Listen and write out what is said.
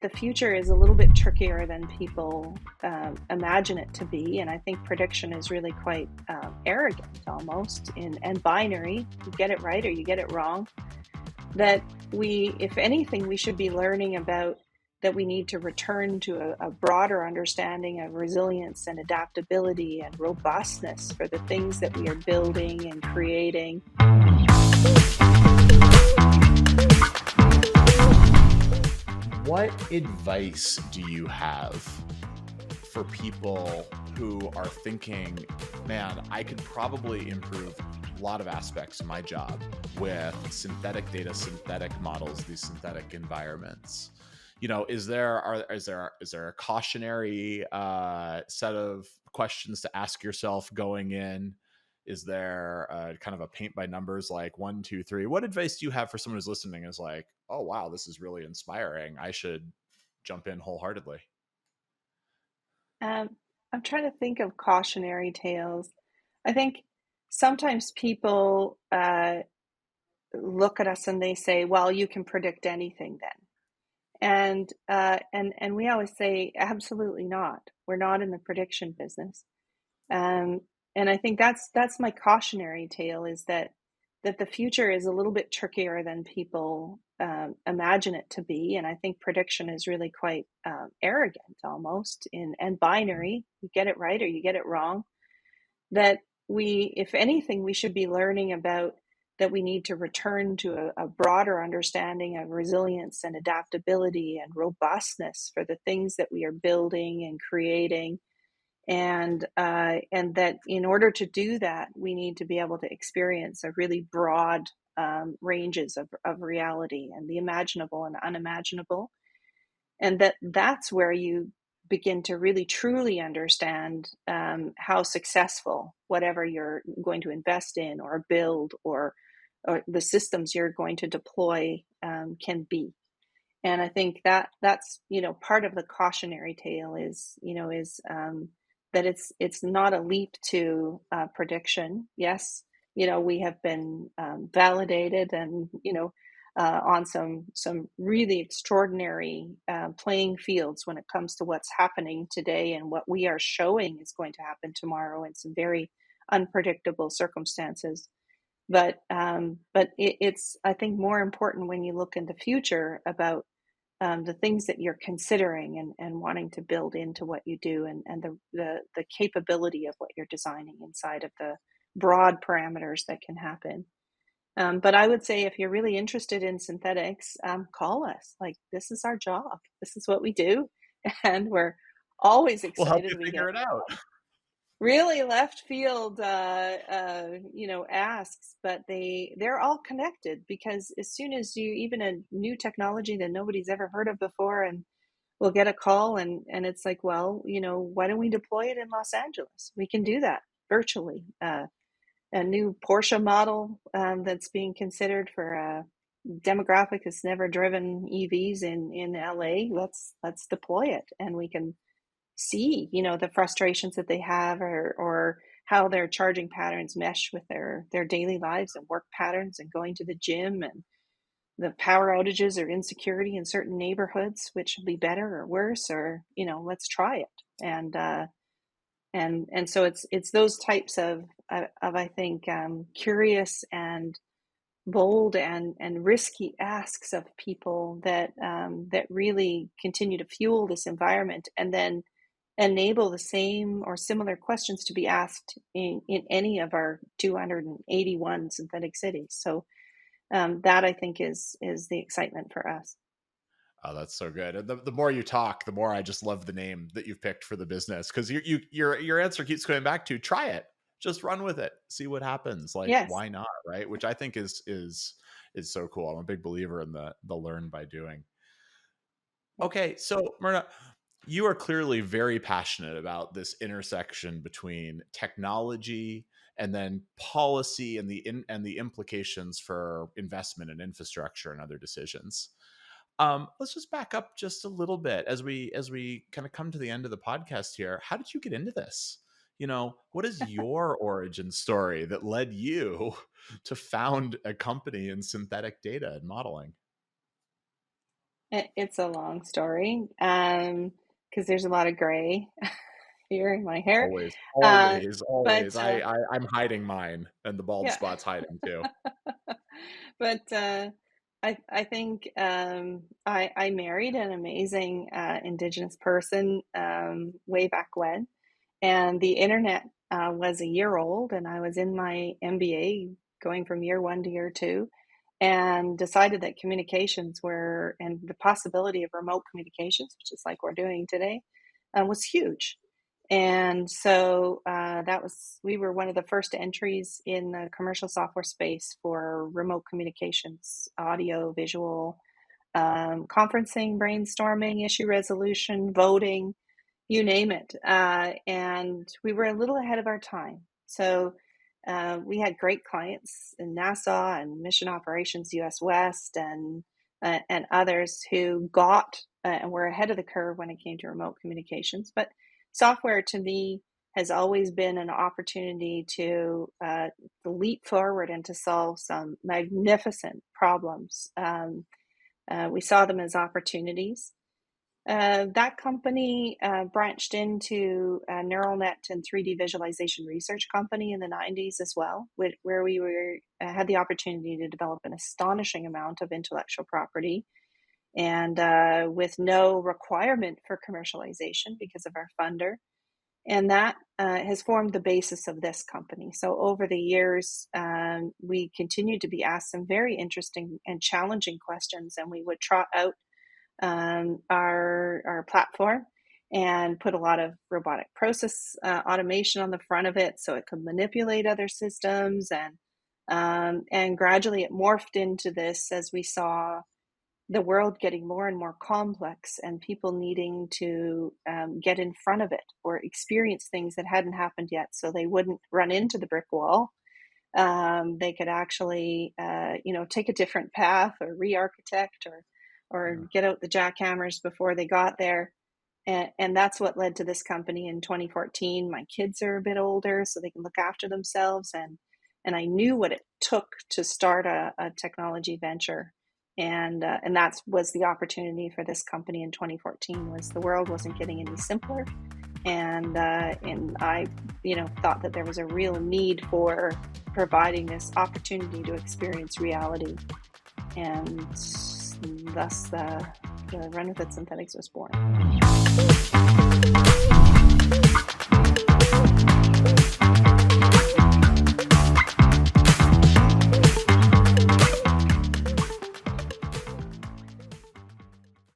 the future is a little bit trickier than people imagine it to be, and I think prediction is really quite arrogant almost and binary. You get it right or you get it wrong. That we, if anything, we should be learning about that we need to return to a broader understanding of resilience and adaptability and robustness for the things that we are building and creating. What advice do you have for people who are thinking, man, I could probably improve a lot of aspects of my job with synthetic data, synthetic models, these synthetic environments? You know, is there a cautionary set of questions to ask yourself going in? Is there kind of a paint by numbers, like 1, 2, 3? What advice do you have for someone who's listening is like, oh, wow, this is really inspiring, I should jump in wholeheartedly? Um, I'm trying to think of cautionary tales. I think sometimes people look at us and they say, "Well, you can predict anything then." And we always say, absolutely not. We're not in the prediction business. Um, and I think that's my cautionary tale, is that the future is a little bit trickier than people imagine it to be. And I think prediction is really quite arrogant almost and binary. You get it right or you get it wrong. That we, if anything, we should be learning about that we need to return to a broader understanding of resilience and adaptability and robustness for the things that we are building and creating, and that in order to do that, we need to be able to experience a really broad ranges of reality and the imaginable and unimaginable, and that's where you begin to really truly understand how successful whatever you're going to invest in or build or the systems you're going to deploy can be. And I think that's part of the cautionary tale is that it's not a leap to prediction. Yes, we have been validated and on some really extraordinary playing fields when it comes to what's happening today and what we are showing is going to happen tomorrow in some very unpredictable circumstances. But it's, I think, more important when you look in the future about the things that you're considering and wanting to build into what you do, and the capability of what you're designing inside of the broad parameters that can happen. But I would say if you're really interested in synthetics, call us. Like, this is our job. This is what we do. And we're always We'll help excited. you We figure get it out. really left field asks, but they're all connected, because as soon as you, even a new technology that nobody's ever heard of before, and we'll get a call and it's like, well, why don't we deploy it in Los Angeles? We can do that virtually. A new Porsche model that's being considered for a demographic that's never driven EVs in LA. Let's deploy it, and we can see the frustrations that they have, or how their charging patterns mesh with their daily lives and work patterns and going to the gym, and the power outages or insecurity in certain neighborhoods, which will be better or worse, or let's try it. And so it's those types of I think curious and bold and risky asks of people that really continue to fuel this environment, and then enable the same or similar questions to be asked in any of our 281 synthetic cities. So that, I think, is the excitement for us. Oh, that's so good. And the more you talk, the more I just love the name that you've picked for the business, because your answer keeps going back to try it, just run with it, see what happens. Like, Yes. why not, right? Which I think is so cool. I'm a big believer in the learn by doing. Okay, so Myrna, you are clearly very passionate about this intersection between technology and then policy and the implications for investment and infrastructure and other decisions. Let's just back up just a little bit as we kind of come to the end of the podcast here. How did you get into this? What is your origin story that led you to found a company in synthetic data and modeling? It's a long story, because there's a lot of gray here in my hair. Always, Uh, always, but always. I'm hiding mine, and the bald yeah, spot's hiding too. but I think I married an amazing Indigenous person way back when, and the internet was a year old, and I was in my MBA going from year one to year two, and decided that communications were, and the possibility of remote communications, which is like we're doing today, was huge. And so we were one of the first entries in the commercial software space for remote communications, audio, visual, conferencing, brainstorming, issue resolution, voting, you name it. And we were a little ahead of our time. So we had great clients in NASA and Mission Operations US West and others who got and were ahead of the curve when it came to remote communications. But software to me has always been an opportunity to leap forward and to solve some magnificent problems. We saw them as opportunities. That company branched into a neural net and 3D visualization research company in the 90s as well, where we had the opportunity to develop an astonishing amount of intellectual property, and with no requirement for commercialization because of our funder. And that has formed the basis of this company. So over the years, we continued to be asked some very interesting and challenging questions, and we would trot out our platform and put a lot of robotic process automation on the front of it so it could manipulate other systems, and gradually it morphed into this as we saw the world getting more and more complex and people needing to get in front of it or experience things that hadn't happened yet so they wouldn't run into the brick wall. They could actually take a different path or re-architect or Yeah. get out the jackhammers before they got there. And that's what led to this company in 2014. My kids are a bit older, so they can look after themselves. And I knew what it took to start a technology venture. And that was the opportunity for this company in 2014, was the world wasn't getting any simpler. And I thought that there was a real need for providing this opportunity to experience reality. And thus the RUNWITHIT Synthetics was born.